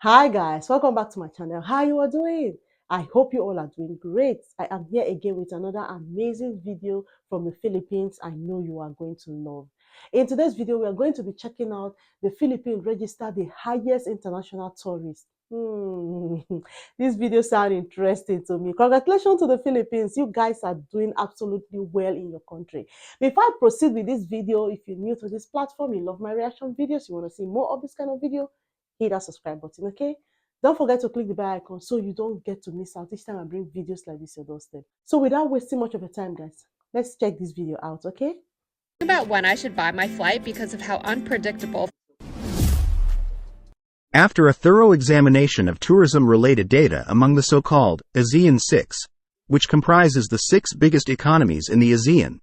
Hi guys, welcome back to my channel. How you are doing? I hope you all are doing great. I am here again with another amazing video from the Philippines I know you are going to love. In today's video, we are going to be checking out the Philippines register the highest international tourists. This video sounds interesting to me. Congratulations to the Philippines. You guys are doing absolutely well in your country. Before I proceed with this video, if you're new to this platform, you love my reaction videos, you want to see more of this kind of video, hit that subscribe button, okay? Don't forget to click the bell icon so you don't get to miss out each time I bring videos like this your doorstep. So without wasting much of your time, guys, let's check this video out, okay? About when I should buy my flight because of how unpredictable. After a thorough examination of tourism-related data among the so-called ASEAN 6, which comprises the 6 biggest economies in the ASEAN,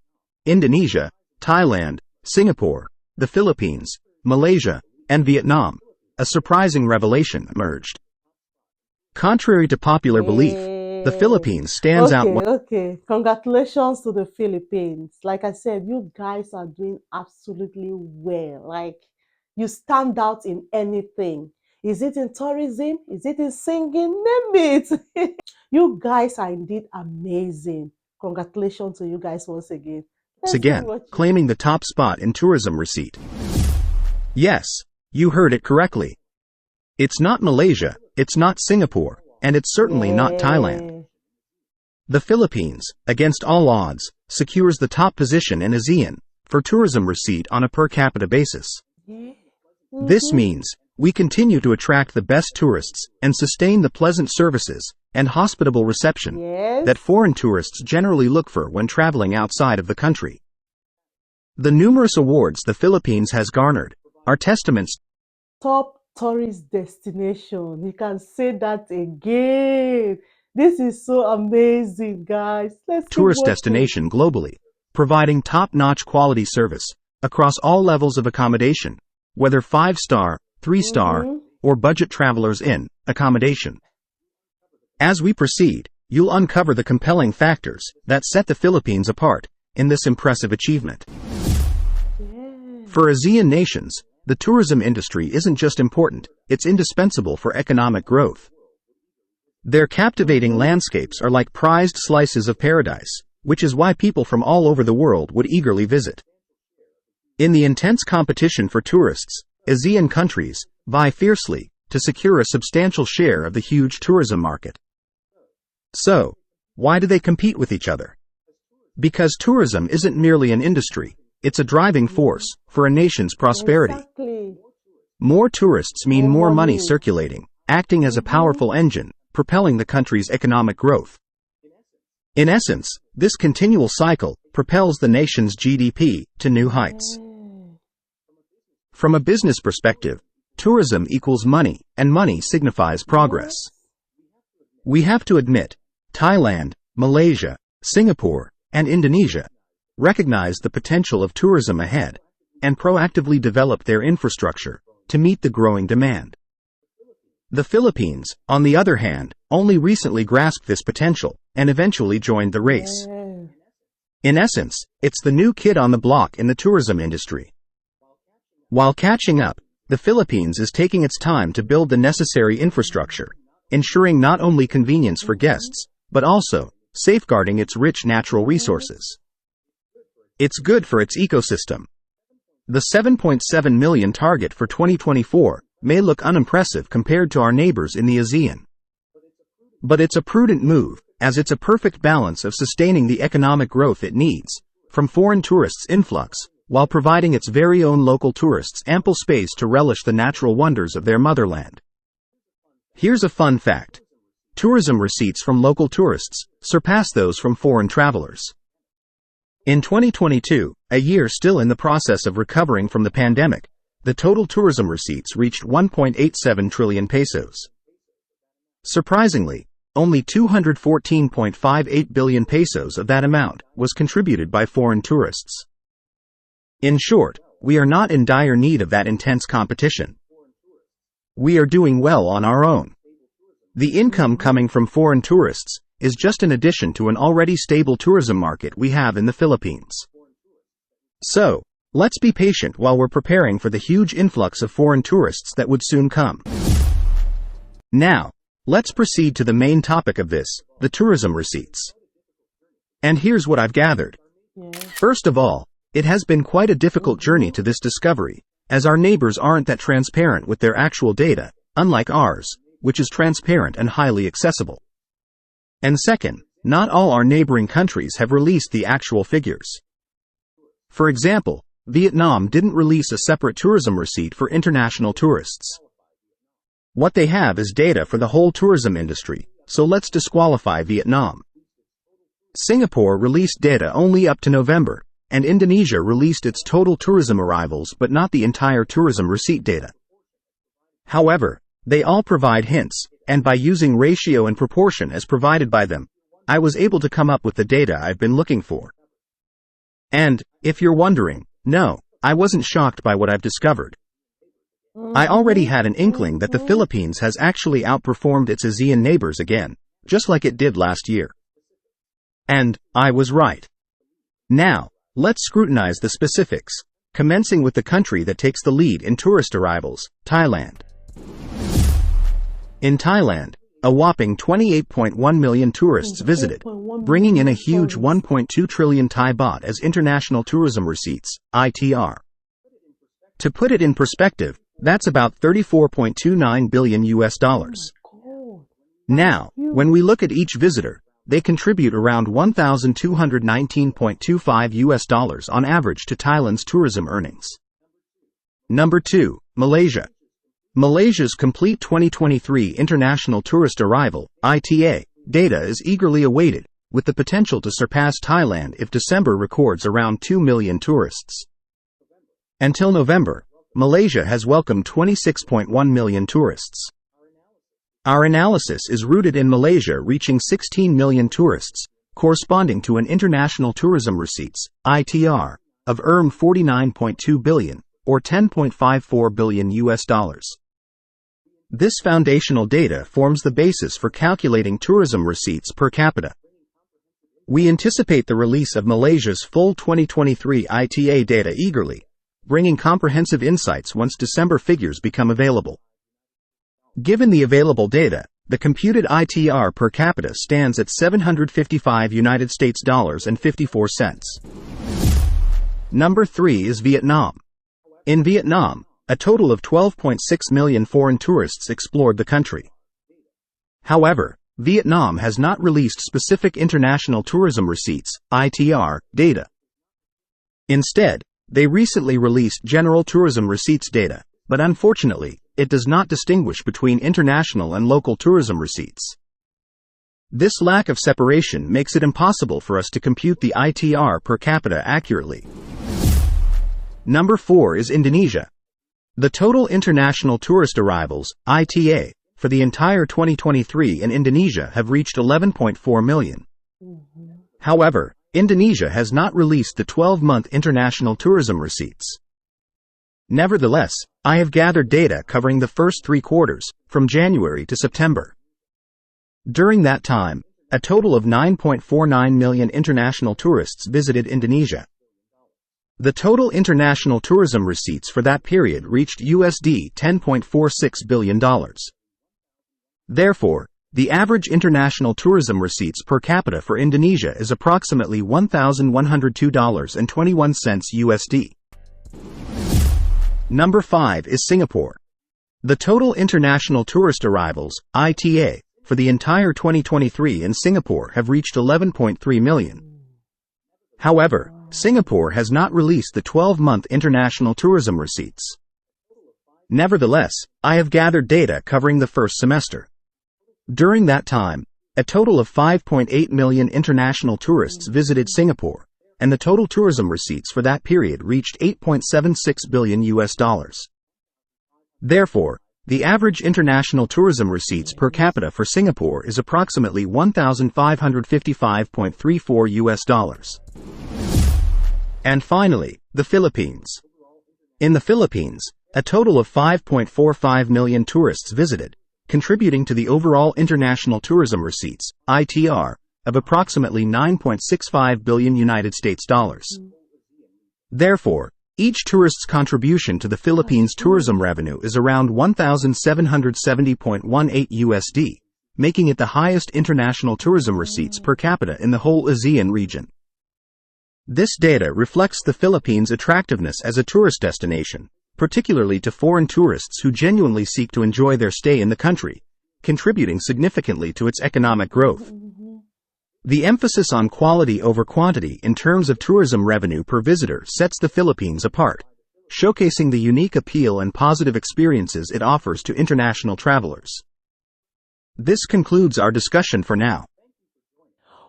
Indonesia, Thailand, Singapore, the Philippines, Malaysia, and Vietnam, a surprising revelation emerged. Contrary to popular belief, the Philippines stands out. Okay. Congratulations to the Philippines. Like I said, you guys are doing absolutely well. Like, you stand out in anything. Is it in tourism? Is it in singing? Name it. You guys are indeed amazing. Congratulations to you guys once again. Claiming the top spot in tourism receipt. Yes, you heard it correctly. It's not Malaysia, it's not Singapore, and it's certainly not Thailand. The Philippines, against all odds, secures the top position in ASEAN for tourism receipt on a per capita basis. This means we continue to attract the best tourists and sustain the pleasant services and hospitable reception that foreign tourists generally look for when traveling outside of the country. The numerous awards the Philippines has garnered are testaments. Top tourist destination. You can say that again. This is so amazing, guys. Let's tourist destination globally, providing top-notch quality service across all levels of accommodation, whether 5-star, 3-star, or budget travelers in accommodation. As we proceed, you'll uncover the compelling factors that set the Philippines apart in this impressive achievement. For ASEAN nations, the tourism industry isn't just important, it's indispensable for economic growth. Their captivating landscapes are like prized slices of paradise, which is why people from all over the world would eagerly visit. In the intense competition for tourists, ASEAN countries vie fiercely to secure a substantial share of the huge tourism market. So, why do they compete with each other? Because tourism isn't merely an industry, it's a driving force for a nation's prosperity. More tourists mean more money circulating, acting as a powerful engine, propelling the country's economic growth. In essence, this continual cycle propels the nation's GDP to new heights. From a business perspective, tourism equals money, and money signifies progress. We have to admit, Thailand, Malaysia, Singapore, and Indonesia recognize the potential of tourism ahead and proactively develop their infrastructure to meet the growing demand. The Philippines, on the other hand, only recently grasped this potential and eventually joined the race. In essence, it's the new kid on the block in the tourism industry. While catching up, the Philippines is taking its time to build the necessary infrastructure, ensuring not only convenience for guests, but also safeguarding its rich natural resources. It's good for its ecosystem. The 7.7 million target for 2024 may look unimpressive compared to our neighbors in the ASEAN. But it's a prudent move, as it's a perfect balance of sustaining the economic growth it needs from foreign tourists' influx, while providing its very own local tourists ample space to relish the natural wonders of their motherland. Here's a fun fact. Tourism receipts from local tourists surpass those from foreign travelers. In 2022, a year still in the process of recovering from the pandemic, the total tourism receipts reached 1.87 trillion pesos. Surprisingly, only 214.58 billion pesos of that amount was contributed by foreign tourists. In short, we are not in dire need of that intense competition. We are doing well on our own. The income coming from foreign tourists is just an addition to an already stable tourism market we have in the Philippines. So, let's be patient while we're preparing for the huge influx of foreign tourists that would soon come. Now, let's proceed to the main topic of this, the tourism receipts. And here's what I've gathered. Yeah. First of all, it has been quite a difficult journey to this discovery, as our neighbors aren't that transparent with their actual data, unlike ours, which is transparent and highly accessible. And second, not all our neighboring countries have released the actual figures. For example, Vietnam didn't release a separate tourism receipt for international tourists. What they have is data for the whole tourism industry, so let's disqualify Vietnam. Singapore released data only up to November, and Indonesia released its total tourism arrivals but not the entire tourism receipt data. However, they all provide hints, and by using ratio and proportion as provided by them, I was able to come up with the data I've been looking for. And, if you're wondering, no, I wasn't shocked by what I've discovered. I already had an inkling that the Philippines has actually outperformed its ASEAN neighbors again, just like it did last year. And, I was right. Now, let's scrutinize the specifics, commencing with the country that takes the lead in tourist arrivals, Thailand. In Thailand, a whopping 28.1 million tourists visited, bringing in a huge 1.2 trillion Thai baht as international tourism receipts, ITR. To put it in perspective, that's about $34.29 billion US dollars. Now, when we look at each visitor, they contribute around $1,219.25 US dollars on average to Thailand's tourism earnings. Number 2, Malaysia. Malaysia's complete 2023 International Tourist Arrival, ITA, data is eagerly awaited, with the potential to surpass Thailand if December records around 2 million tourists. Until November, Malaysia has welcomed 26.1 million tourists. Our analysis is rooted in Malaysia reaching 16 million tourists, corresponding to an international tourism receipts, ITR, of $49.2 billion, or $10.54 billion US dollars. This foundational data forms the basis for calculating tourism receipts per capita. We anticipate the release of Malaysia's full 2023 ITA data eagerly, bringing comprehensive insights once December figures become available. Given the available data, the computed ITR per capita stands at $755.54. Number 3 is Vietnam. In Vietnam, a total of 12.6 million foreign tourists explored the country. However, Vietnam has not released specific international tourism receipts, ITR, data. Instead, they recently released general tourism receipts data, but unfortunately, it does not distinguish between international and local tourism receipts. This lack of separation makes it impossible for us to compute the ITR per capita accurately. Number 4 is Indonesia. The total international tourist arrivals, ITA, for the entire 2023 in Indonesia have reached 11.4 million. However, Indonesia has not released the 12-month international tourism receipts. Nevertheless, I have gathered data covering the first 3 quarters, from January to September. During that time, a total of 9.49 million international tourists visited Indonesia. The total international tourism receipts for that period reached USD $10.46 billion. Therefore, the average international tourism receipts per capita for Indonesia is approximately $1,102.21 USD. Number 5 is Singapore. The total international tourist arrivals, ITA, for the entire 2023 in Singapore have reached 11.3 million. However, Singapore has not released the 12-month international tourism receipts. Nevertheless, I have gathered data covering the first semester. During that time, a total of 5.8 million international tourists visited Singapore, and the total tourism receipts for that period reached 8.76 billion US dollars. Therefore, the average international tourism receipts per capita for Singapore is approximately 1,555.34 US dollars. And finally, the Philippines. In the Philippines, a total of 5.45 million tourists visited, contributing to the overall international tourism receipts, ITR, of approximately 9.65 billion United States dollars. Therefore, Each tourist's contribution to the Philippines' tourism revenue is around 1,770.18 USD, making it the highest international tourism receipts per capita in the whole ASEAN region. This data reflects the Philippines' attractiveness as a tourist destination, particularly to foreign tourists who genuinely seek to enjoy their stay in the country, contributing significantly to its economic growth. The emphasis on quality over quantity in terms of tourism revenue per visitor sets the Philippines apart, showcasing the unique appeal and positive experiences it offers to international travelers. This concludes our discussion for now.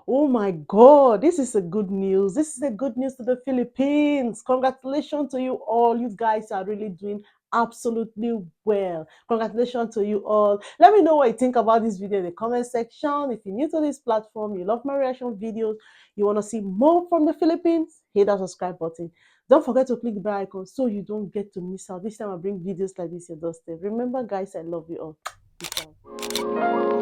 Oh my God, this is a good news. This is a good news to the Philippines. Congratulations to you all. You guys are really doing absolutely well. Congratulations to you all. Let me know what you think about this video in the comment section. If you're new to this platform, you love my reaction videos, you want to see more from the Philippines, hit that subscribe button. Don't forget to click the bell icon so you don't get to miss out. This time I bring videos like this your doorstep. Remember, guys, I love you all. Peace out.